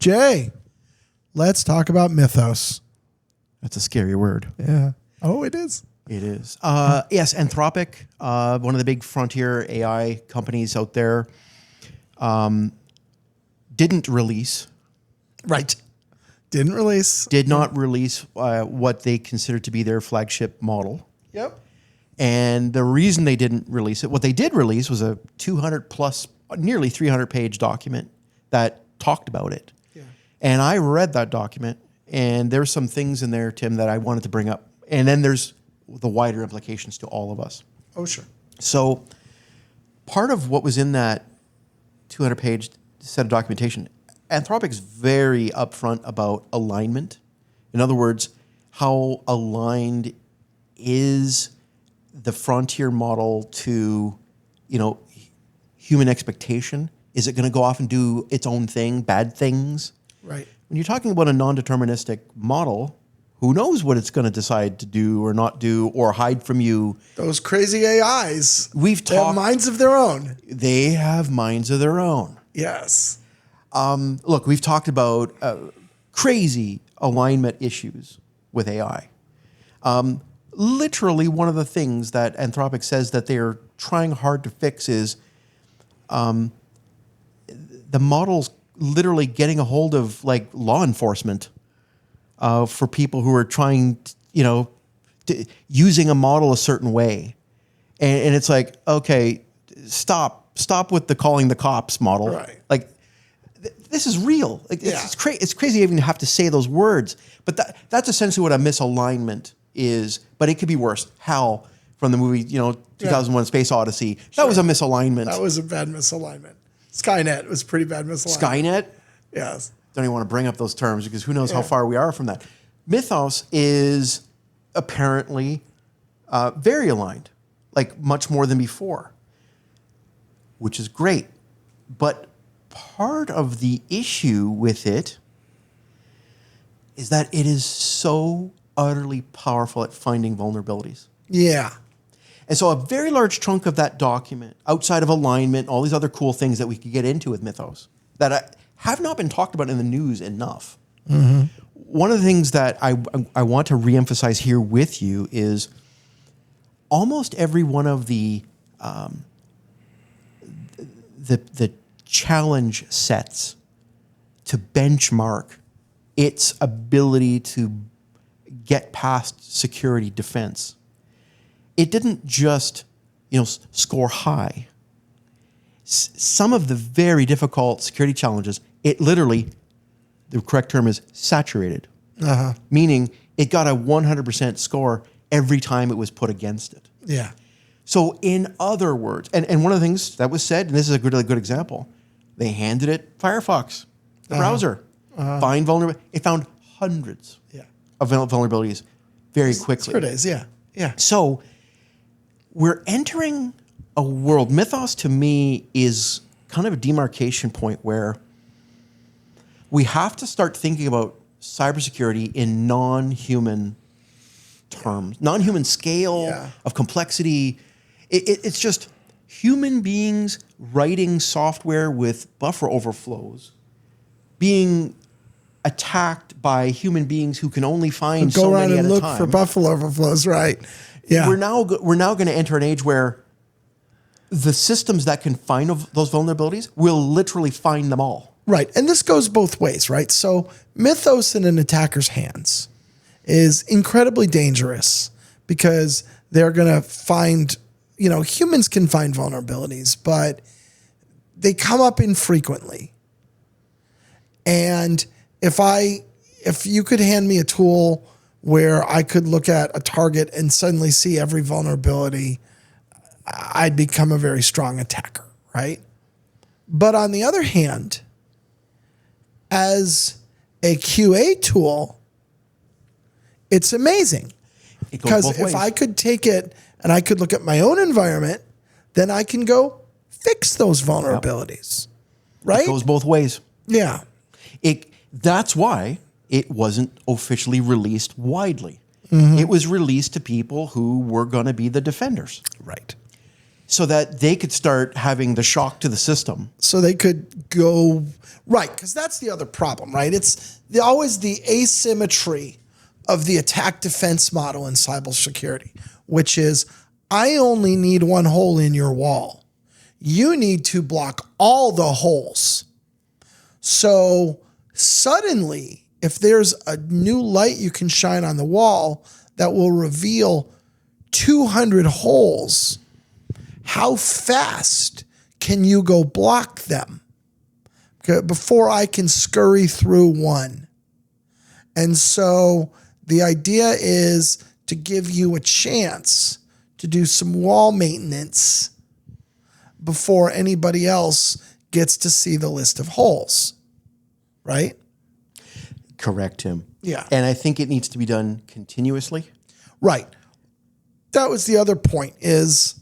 Jay, let's talk about Mythos. That's a scary word. Yeah. Oh, it is. It is. Yes, Anthropic, one of the big frontier AI companies out there, didn't release. Right. Didn't release. Did not release what they considered to be their flagship model. Yep. And the reason they didn't release it, what they did release was a 200 plus, nearly 300 page document that talked about it. Yeah. And I read that document, and there's some things in there, Tim, that I wanted to bring up. And then there's the wider implications to all of us. Oh, sure. So part of what was in that 200 page set of documentation, Anthropic's very upfront about alignment. In other words, how aligned is the frontier model to, human expectation? Is it going to go off and do its own thing, bad things? Right. When you're talking about a non-deterministic model, who knows what it's going to decide to do or not do or hide from you? Those crazy AIs. They have minds of their own. They have minds of their own. Yes. Look, we've talked about crazy alignment issues with AI. Literally, one of the things that Anthropic says that they're trying hard to fix is the model's literally getting a hold of like law enforcement for people who are trying, using a model a certain way. And it's like, okay, stop with the calling the cops model. Right. Like, this is real. Like, it's crazy even to have to say those words. But that's essentially what a misalignment is. But it could be worse. Hal from the movie, 2001: Space Odyssey. That was a misalignment. That was a bad misalignment. Skynet was pretty bad misalignment. Skynet? Yes. Don't even want to bring up those terms because who knows how far we are from that. Mythos is apparently very aligned, like much more than before, which is great. But part of the issue with it is that it is so utterly powerful at finding vulnerabilities. Yeah. And so a very large chunk of that document, outside of alignment, all these other cool things that we could get into with Mythos, that have not been talked about in the news enough. Mm-hmm. One of the things that I want to reemphasize here with you is almost every one of the challenge sets to benchmark its ability to get past security defense. It didn't just, score high. Some of the very difficult security challenges, it literally, the correct term is saturated. Uh-huh. Meaning it got a 100% score every time it was put against it. Yeah. So in other words, and one of the things that was said, and this is a really good example, they handed it Firefox, the browser, find vulnerability. It found hundreds of vulnerabilities very quickly. 4 days, yeah. So we're entering a world. Mythos to me is kind of a demarcation point where we have to start thinking about cybersecurity in non-human terms, non-human scale of complexity. It's just human beings writing software with buffer overflows, being attacked by human beings who can only find so many at a time. Go around and look for buffer overflows, right? Yeah. We're now going to enter an age where the systems that can find those vulnerabilities will literally find them all. Right. And this goes both ways, right? So Mythos in an attacker's hands is incredibly dangerous because they're going to find, humans can find vulnerabilities, but they come up infrequently. And if you could hand me a tool where I could look at a target and suddenly see every vulnerability, I'd become a very strong attacker, right? But on the other hand, as a QA tool, it's amazing. Because if I could take it and I could look at my own environment, then I can go fix those vulnerabilities, right? It goes both ways. Yeah. That's why it wasn't officially released widely. Mm-hmm. It was released to people who were going to be the defenders. Right. so that they could start having the shock to the system. So they could go, right, because that's the other problem, right? It's always the asymmetry of the attack defense model in cybersecurity, which is I only need one hole in your wall. You need to block all the holes. So suddenly, if there's a new light you can shine on the wall that will reveal 200 holes, how fast can you go block them before I can scurry through one? And so the idea is to give you a chance to do some wall maintenance before anybody else gets to see the list of holes, right? Correct, Tim. Yeah. And I think it needs to be done continuously. Right. That was the other point is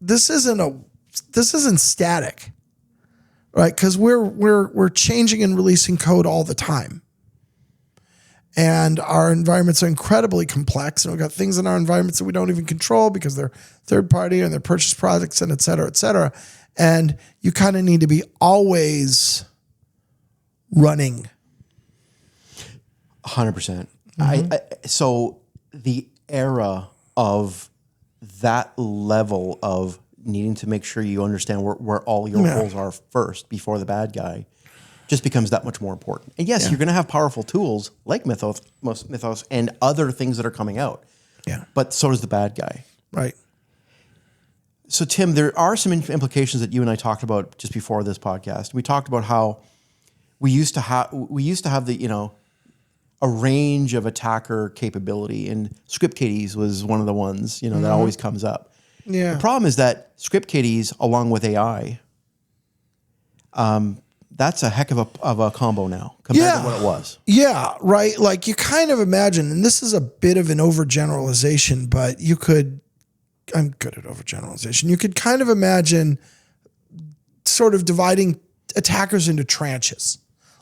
this isn't static, right? Because we're changing and releasing code all the time. And our environments are incredibly complex. And we've got things in our environments that we don't even control because they're third party and they're purchased products and et cetera, et cetera. And you kind of need to be always running. 100%. So the era of that level of needing to make sure you understand where all your holes are first before the bad guy just becomes that much more important. And yes, you're going to have powerful tools like Mythos and other things that are coming out. Yeah. But so does the bad guy. Right. So Tim, there are some implications that you and I talked about just before this podcast. We talked about how we used to have the, a range of attacker capability, and script kiddies was one of the ones, that always comes up. Yeah. The problem is that script kiddies, along with AI, that's a heck of a combo now compared to what it was. Yeah, right. Like you kind of imagine, and this is a bit of an overgeneralization, but I'm good at overgeneralization. You could kind of imagine sort of dividing attackers into tranches.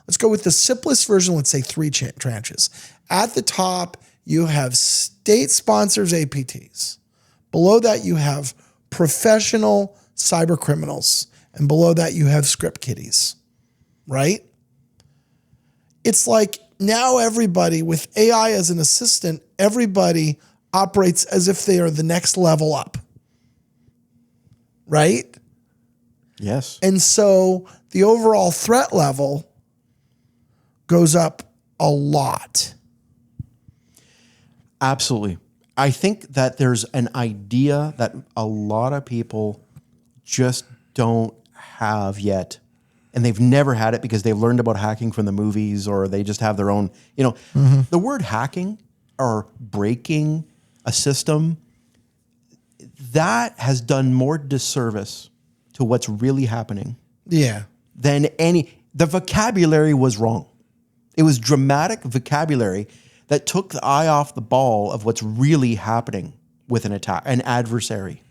Let's go with the simplest version. Let's say 3 tranches. At the top, you have state sponsors, APTs. Below that, you have professional cyber criminals. And below that, you have script kiddies, right? It's like now everybody with AI as an assistant, everybody operates as if they are the next level up, right? Yes. And so the overall threat level goes up a lot. Absolutely. I think that there's an idea that a lot of people just don't have yet, and they've never had it because they've learned about hacking from the movies, or they just have their own, the word hacking or breaking a system, that has done more disservice to what's really happening. Yeah. Than the vocabulary was wrong. It was dramatic vocabulary that took the eye off the ball of what's really happening with an adversary.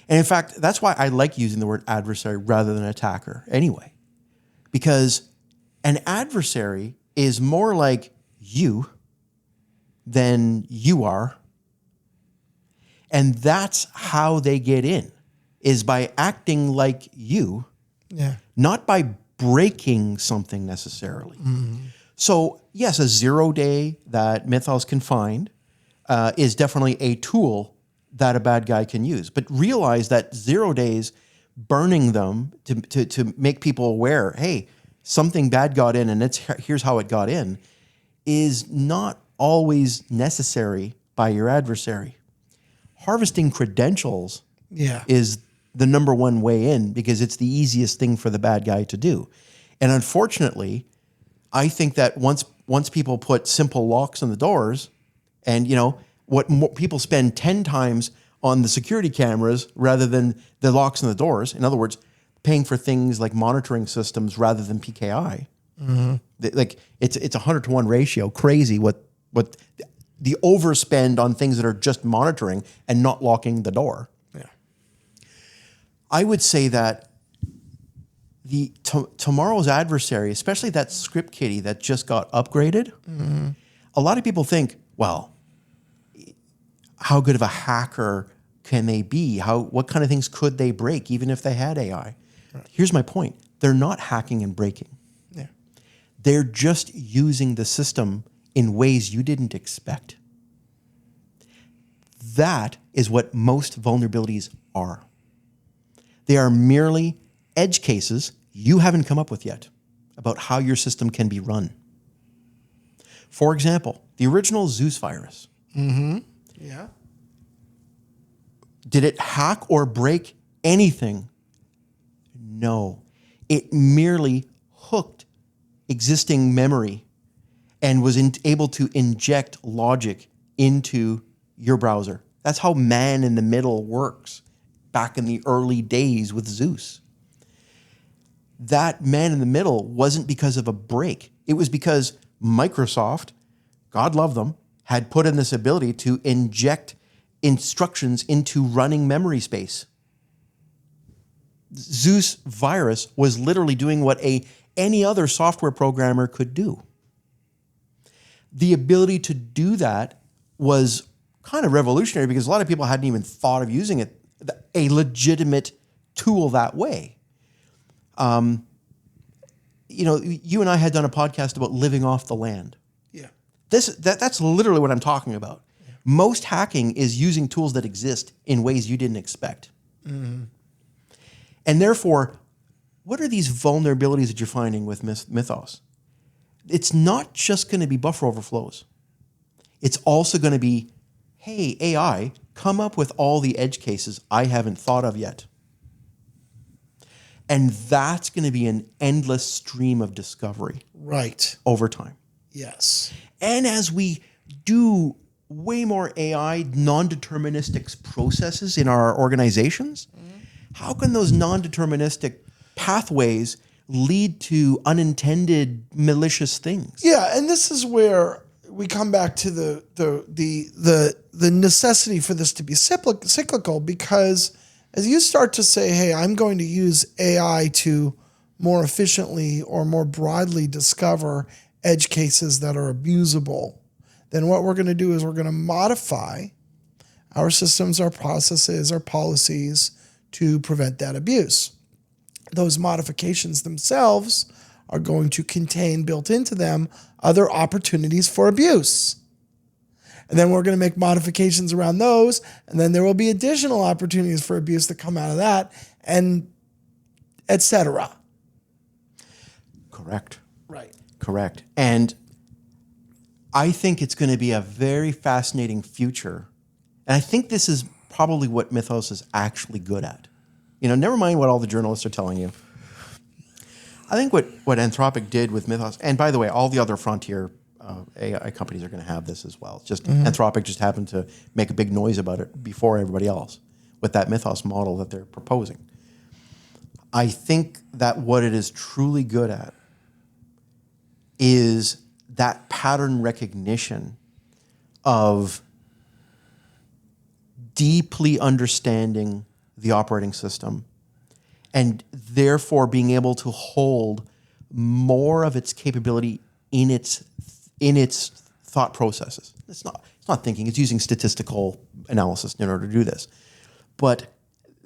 And in fact, that's why I like using the word adversary rather than attacker anyway. Because an adversary is more like you than you are. And that's how they get in, is by acting like you, not by breaking something necessarily. Mm-hmm. So yes, a 0 day that Mythos can find is definitely a tool that a bad guy can use. But realize that 0 days, burning them to make people aware, hey, something bad got in and here's how it got in, is not always necessary by your adversary. Harvesting credentials is the number one way in because it's the easiest thing for the bad guy to do. And unfortunately, I think that once people put simple locks on the doors, and people spend 10 times on the security cameras rather than the locks on the doors. In other words, paying for things like monitoring systems rather than PKI. Mm-hmm. Like it's a 100-to-1 ratio. Crazy what the overspend on things that are just monitoring and not locking the door. Yeah. I would say that tomorrow's adversary, especially that script kiddie that just got upgraded, a lot of people think, well, how good of a hacker can they be? What kind of things could they break even if they had AI? Right. Here's my point. They're not hacking and breaking. Yeah. They're just using the system in ways you didn't expect. That is what most vulnerabilities are. They are merely edge cases you haven't come up with yet about how your system can be run. For example, the original Zeus virus. Mm-hmm. Yeah. Did it hack or break anything? No. It merely hooked existing memory and was able to inject logic into your browser. That's how man in the middle works back in the early days with Zeus. That man in the middle wasn't because of a break. It was because Microsoft, God love them, had put in this ability to inject instructions into running memory space. Zeus virus was literally doing what any other software programmer could do. The ability to do that was kind of revolutionary because a lot of people hadn't even thought of using it, a legitimate tool that way. You and I had done a podcast about living off the land. Yeah. That's literally what I'm talking about. Yeah. Most hacking is using tools that exist in ways you didn't expect. Mm-hmm. And therefore, what are these vulnerabilities that you're finding with Mythos? It's not just going to be buffer overflows. It's also going to be, hey, AI, come up with all the edge cases I haven't thought of yet. And that's going to be an endless stream of discovery. Right. Over time. Yes. And as we do way more AI non-deterministic processes in our organizations, how can those non-deterministic pathways lead to unintended malicious things? Yeah, and this is where we come back to the necessity for this to be cyclical, because as you start to say, hey, I'm going to use AI to more efficiently or more broadly discover edge cases that are abusable, then what we're going to do is we're going to modify our systems, our processes, our policies to prevent that abuse. Those modifications themselves are going to contain built into them other opportunities for abuse. And then we're going to make modifications around those, and then there will be additional opportunities for abuse that come out of that, and et cetera. Correct. Right. Correct. And I think it's going to be a very fascinating future. And I think this is probably what Mythos is actually good at. Never mind what all the journalists are telling you. I think what Anthropic did with Mythos, and by the way, all the other frontier AI companies are going to have this as well. It's just Anthropic just happened to make a big noise about it before everybody else with that Mythos model that they're proposing. I think that what it is truly good at is that pattern recognition of deeply understanding the operating system and therefore being able to hold more of its capability in its thought processes. It's not thinking, it's using statistical analysis in order to do this. But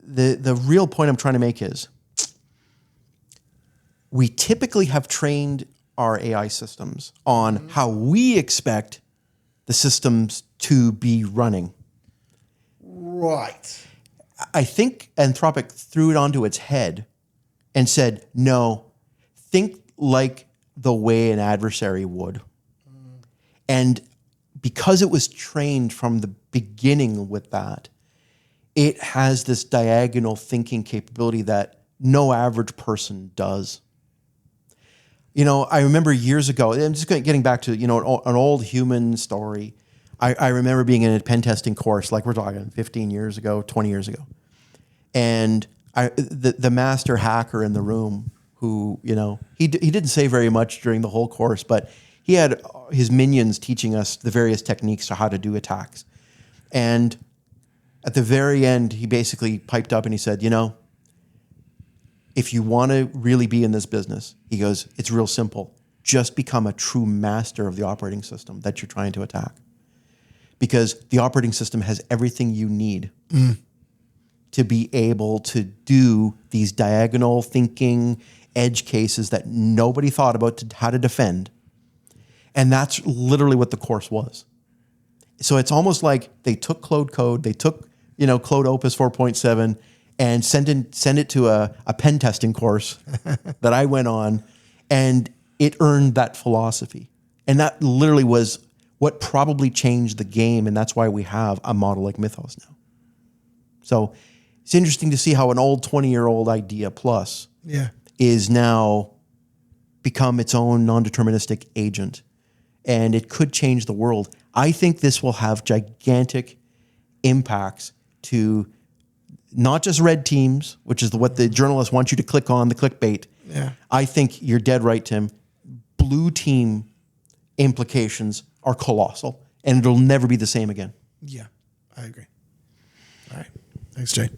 the real point I'm trying to make is we typically have trained our AI systems on how we expect the systems to be running. Right. I think Anthropic threw it onto its head and said, no, think like the way an adversary would. And because it was trained from the beginning with that, it has this diagonal thinking capability that no average person does. I remember years ago, I'm just getting back to, an old human story. I remember being in a pen testing course, like we're talking 15 years ago, 20 years ago. And the master hacker in the room who, he didn't say very much during the whole course, but he had his minions teaching us the various techniques to how to do attacks. And at the very end, he basically piped up and he said, if you want to really be in this business, he goes, it's real simple. Just become a true master of the operating system that you're trying to attack. Because the operating system has everything you need to be able to do these diagonal thinking edge cases that nobody thought about how to defend. And that's literally what the course was. So it's almost like they took Claude Code, they took, Claude Opus 4.7 and sent it to a pen testing course that I went on, and it earned that philosophy. And that literally was what probably changed the game, and that's why we have a model like Mythos now. So it's interesting to see how an old 20-year-old idea plus is now become its own non-deterministic agent, and it could change the world. I think this will have gigantic impacts to not just red teams, which is what the journalists want you to click on, the clickbait. Yeah. I think you're dead right, Tim. Blue team implications are colossal, and it'll never be the same again. Yeah, I agree. All right. Thanks, Jay.